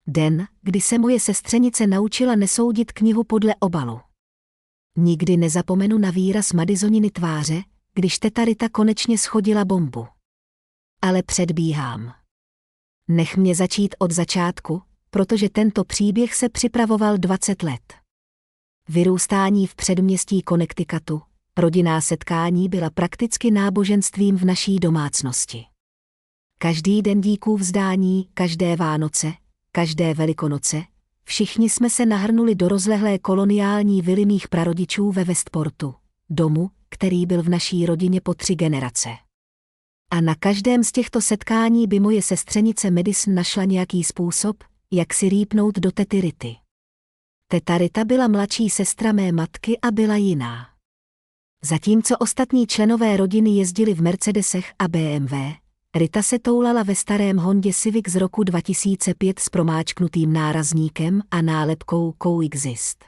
Den, kdy se moje sestřenice naučila nesoudit knihu podle obalu. Nikdy nezapomenu na výraz Madisoniny tváře, když teta Rita konečně shodila bombu. Ale předbíhám. Nech mě začít od začátku, protože tento příběh se připravoval 20 let. Vyrůstání v předměstí Connecticutu, rodinná setkání byla prakticky náboženstvím v naší domácnosti. Každý den díků vzdání, každé Vánoce, každé Velikonoce, všichni jsme se nahrnuli do rozlehlé koloniální vily mých prarodičů ve Westportu, domu, který byl v naší rodině po 3 generace. A na každém z těchto setkání by moje sestřenice Madison našla nějaký způsob, jak si rýpnout do tety Rity. Teta Rita byla mladší sestra mé matky a byla jiná. Zatímco ostatní členové rodiny jezdili v Mercedesech a BMW, Rita se toulala ve starém Hondě Civic z roku 2005 s promáčknutým nárazníkem a nálepkou Coexist.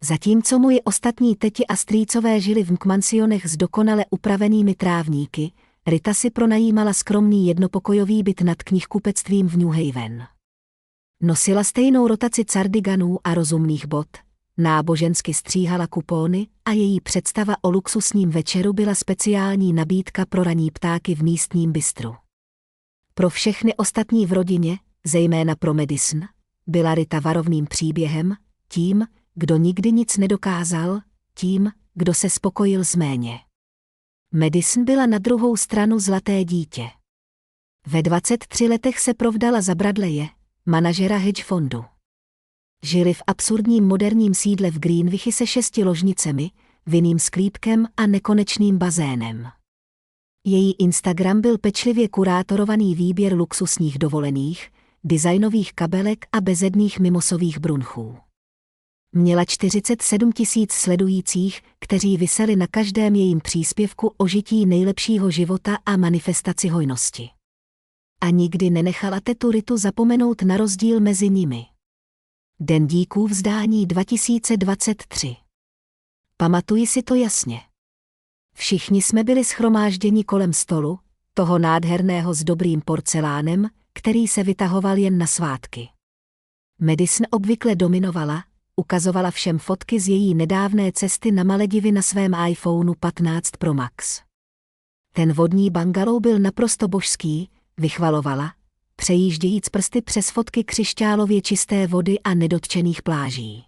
Zatímco moji ostatní teti a strýcové žili v mansionech s dokonale upravenými trávníky, Rita si pronajímala skromný jednopokojový byt nad knihkupectvím v New Haven. Nosila stejnou rotaci cardiganů a rozumných bot, nábožensky stříhala kupóny a její představa o luxusním večeru byla speciální nabídka pro ranní ptáky v místním bistru. Pro všechny ostatní v rodině, zejména pro Madison, byla Rita varovným příběhem, tím, kdo nikdy nic nedokázal, tím, kdo se spokojil s méně. Madison byla na druhou stranu zlaté dítě. Ve 23 letech se provdala za Bradleye, manažera hedge fondu. Žili v absurdním moderním sídle v Greenwichi se 6 ložnicemi, vinným sklípkem a nekonečným bazénem. Její Instagram byl pečlivě kurátorovaný výběr luxusních dovolených, designových kabelek a bezedných mimosových brunchů. Měla 47 000 sledujících, kteří viseli na každém jejím příspěvku o žití nejlepšího života a manifestaci hojnosti. A nikdy nenechala tetu Ritu zapomenout na rozdíl mezi nimi. Den díků vzdání 2023. Pamatuji si to jasně. Všichni jsme byli shromážděni kolem stolu, toho nádherného s dobrým porcelánem, který se vytahoval jen na svátky. Madison obvykle dominovala, ukazovala všem fotky z její nedávné cesty na Maledivy na svém iPhoneu 15 Pro Max. Ten vodní bungalow byl naprosto božský, vychvalovala, přejíždějíc prsty přes fotky křišťálově čisté vody a nedotčených pláží.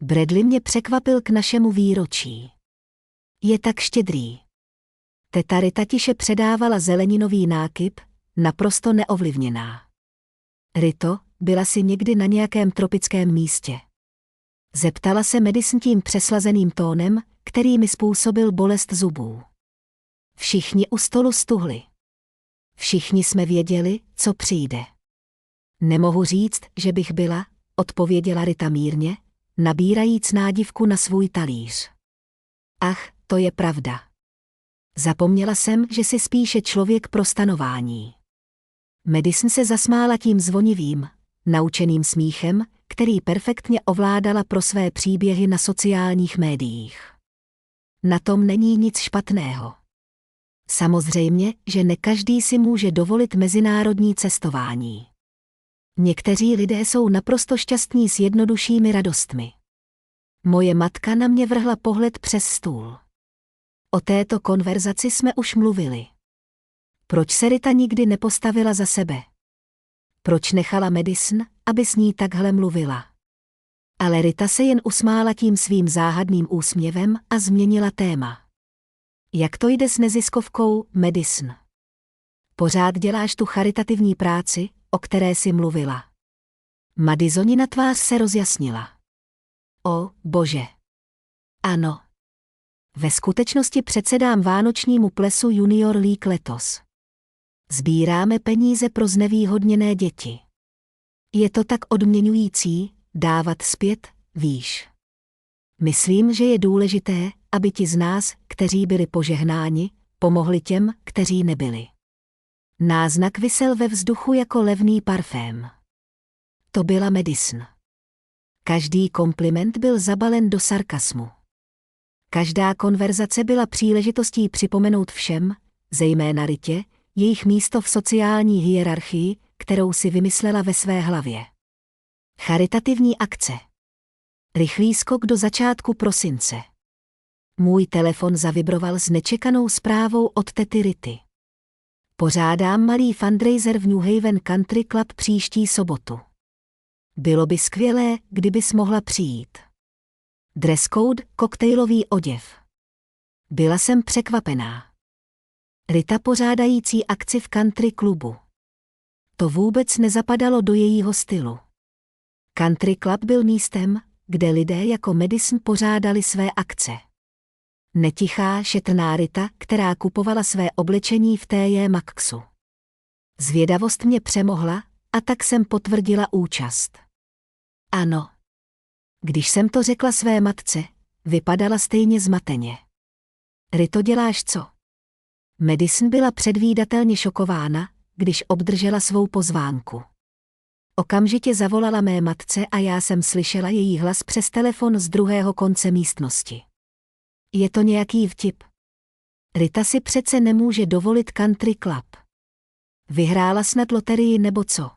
Bradley mě překvapil k našemu výročí. Je tak štědrý. Teta Rita tiše předávala zeleninový nákyp, naprosto neovlivněná. Rito, byla si někdy na nějakém tropickém místě? Zeptala se Madison tím přeslazeným tónem, který mi způsobil bolest zubů. Všichni u stolu stuhli. Všichni jsme věděli, co přijde. Nemohu říct, že bych byla, odpověděla Rita mírně, nabírajíc nádivku na svůj talíř. Ach, to je pravda. Zapomněla jsem, že jsi spíše člověk pro stanování. Madison se zasmála tím zvonivým, naučeným smíchem, který perfektně ovládala pro své příběhy na sociálních médiích. Na tom není nic špatného. Samozřejmě, že ne každý si může dovolit mezinárodní cestování. Někteří lidé jsou naprosto šťastní s jednoduššími radostmi. Moje matka na mě vrhla pohled přes stůl. O této konverzaci jsme už mluvili. Proč se Rita nikdy nepostavila za sebe? Proč nechala Madison, aby s ní takhle mluvila? Ale Rita se jen usmála tím svým záhadným úsměvem a změnila téma. Jak to jde s neziskovkou, Madison? Pořád děláš tu charitativní práci, o které jsi mluvila. Madisonina tvář se rozjasnila. O, bože. Ano. Ve skutečnosti předsedám vánočnímu plesu Junior League letos. Sbíráme peníze pro znevýhodněné děti. Je to tak odměňující, dávat zpět, víš. Myslím, že je důležité, aby ti z nás, kteří byli požehnáni, pomohli těm, kteří nebyli. Náznak visel ve vzduchu jako levný parfém. To byla Madison. Každý kompliment byl zabalen do sarkasmu. Každá konverzace byla příležitostí připomenout všem, zejména Ritě, jejich místo v sociální hierarchii, kterou si vymyslela ve své hlavě. Charitativní akce. Rychlý skok do začátku prosince. Můj telefon zavibroval s nečekanou zprávou od tety Rity. Pořádám malý fundraiser v New Haven Country Club příští sobotu. Bylo by skvělé, kdybys mohla přijít. Dress code, koktejlový oděv. Byla jsem překvapená. Rita pořádající akci v country klubu. To vůbec nezapadalo do jejího stylu. Country club byl místem, kde lidé jako Madison pořádali své akce. Netichá, šetrná Rita, která kupovala své oblečení v T.J. Maxxu. Zvědavost mě přemohla, a tak jsem potvrdila účast. Ano. Když jsem to řekla své matce, vypadala stejně zmateně. Rito, děláš co? Madison byla předvídatelně šokována, když obdržela svou pozvánku. Okamžitě zavolala mé matce a já jsem slyšela její hlas přes telefon z druhého konce místnosti. Je to nějaký vtip? Rita si přece nemůže dovolit country club. Vyhrála snad loterii nebo co?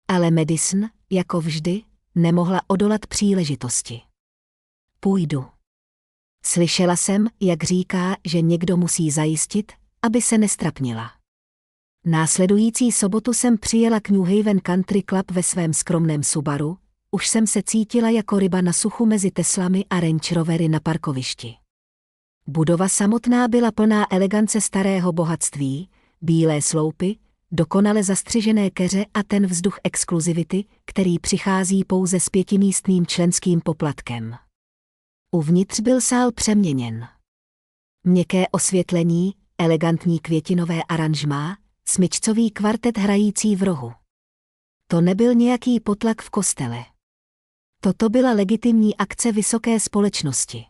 Ale Madison, jako vždy, nemohla odolat příležitosti. Půjdu. Slyšela jsem, jak říká, že někdo musí zajistit, aby se nestrapnila. Následující sobotu jsem přijela k New Haven Country Club ve svém skromném Subaru, už jsem se cítila jako ryba na suchu mezi Teslami a Range Rovery na parkovišti. Budova samotná byla plná elegance starého bohatství, bílé sloupy, dokonale zastřižené keře a ten vzduch exkluzivity, který přichází pouze s 5místným členským poplatkem. Uvnitř byl sál přeměněn. Měkké osvětlení, elegantní květinové aranžmá, smyčcový kvartet hrající v rohu. To nebyl nějaký potlak v kostele. Toto byla legitimní akce vysoké společnosti.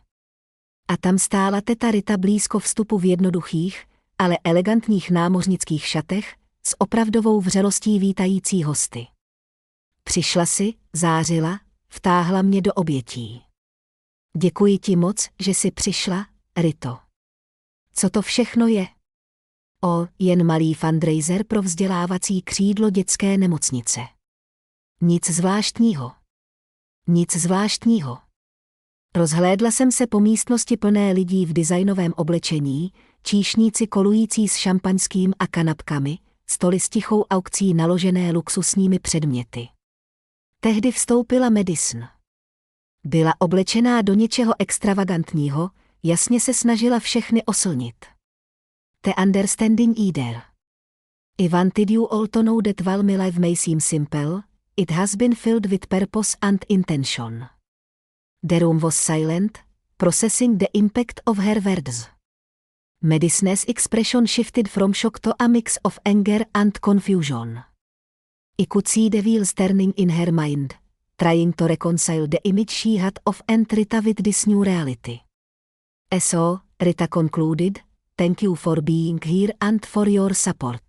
A tam stála teta Rita blízko vstupu v jednoduchých, ale elegantních námořnických šatech, s opravdovou vřelostí vítající hosty. Přišla si, zářila, vtáhla mě do obětí. Děkuji ti moc, že jsi přišla, Rito. Co to všechno je? Jen malý fundraiser pro vzdělávací křídlo dětské nemocnice. Nic zvláštního. Nic zvláštního. Rozhlédla jsem se po místnosti plné lidí v designovém oblečení, číšníci kolující s šampaňským a kanapkami, stoly s tichou aukcí naložené luxusními předměty. Tehdy vstoupila Madison. Byla oblečená do něčeho extravagantního, jasně se snažila všechny oslnit. The understanding either. I wanted you all to know that while my life may seem simple, it has been filled with purpose and intention. The room was silent, processing the impact of her words. Madison's expression shifted from shock to a mix of anger and confusion. I could see the wheels turning in her mind, trying to reconcile the image she had of Aunt Rita with this new reality. So, Rita concluded, thank you for being here and for your support.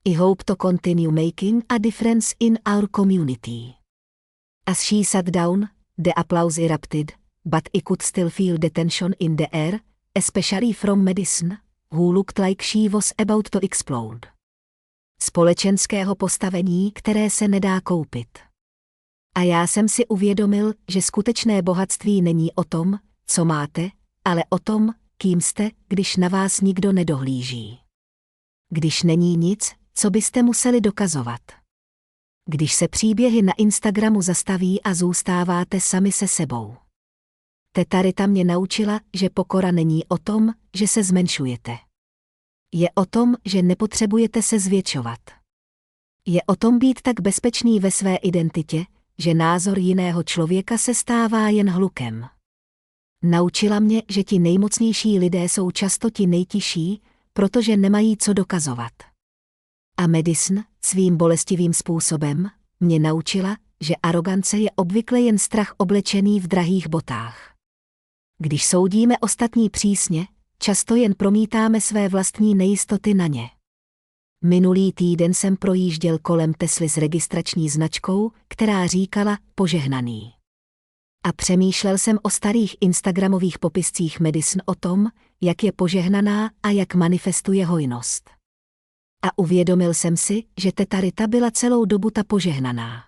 I hope to continue making a difference in our community. As she sat down, the applause erupted, but I could still feel the tension in the air, especially from Madison, who looked like she was about to explode. Společenského postavení, které se nedá koupit. A já jsem si uvědomil, že skutečné bohatství není o tom, co máte, ale o tom, kým jste, když na vás nikdo nedohlíží. Když není nic, co byste museli dokazovat. Když se příběhy na Instagramu zastaví a zůstáváte sami se sebou. Teta Rita mě naučila, že pokora není o tom, že se zmenšujete. Je o tom, že nepotřebujete se zvětšovat. Je o tom být tak bezpečný ve své identitě, že názor jiného člověka se stává jen hlukem. Naučila mě, že ti nejmocnější lidé jsou často ti nejtižší, protože nemají co dokazovat. A Madison, svým bolestivým způsobem, mě naučila, že arogance je obvykle jen strach oblečený v drahých botách. Když soudíme ostatní přísně, často jen promítáme své vlastní nejistoty na ně. Minulý týden jsem projížděl kolem Tesly s registrační značkou, která říkala požehnaný. A přemýšlel jsem o starých instagramových popiscích Madison o tom, jak je požehnaná a jak manifestuje hojnost. A uvědomil jsem si, že teta Rita byla celou dobu ta požehnaná.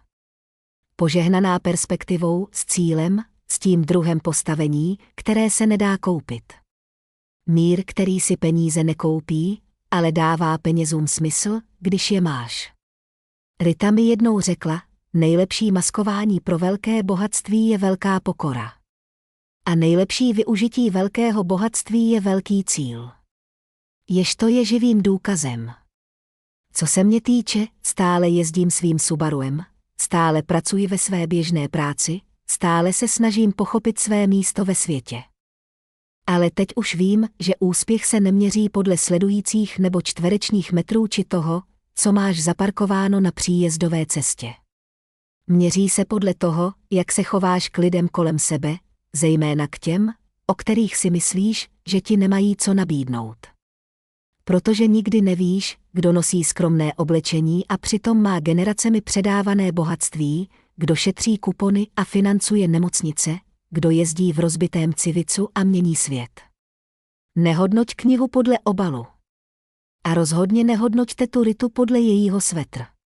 Požehnaná perspektivou, s cílem, s tím druhem postavení, které se nedá koupit. Mír, který si peníze nekoupí, ale dává penězům smysl, když je máš. Rita mi jednou řekla, nejlepší maskování pro velké bohatství je velká pokora. A nejlepší využití velkého bohatství je velký cíl. Ježto je živým důkazem. Co se mě týče, stále jezdím svým Subaruem, stále pracuji ve své běžné práci, stále se snažím pochopit své místo ve světě. Ale teď už vím, že úspěch se neměří podle sledujících nebo čtverečních metrů či toho, co máš zaparkováno na příjezdové cestě. Měří se podle toho, jak se chováš k lidem kolem sebe, zejména k těm, o kterých si myslíš, že ti nemají co nabídnout. Protože nikdy nevíš, kdo nosí skromné oblečení a přitom má generacemi předávané bohatství, kdo šetří kupony a financuje nemocnice, kdo jezdí v rozbitém civicu a mění svět. Nehodnoť knihu podle obalu. A rozhodně nehodnoťte tu Ritu podle jejího svetr.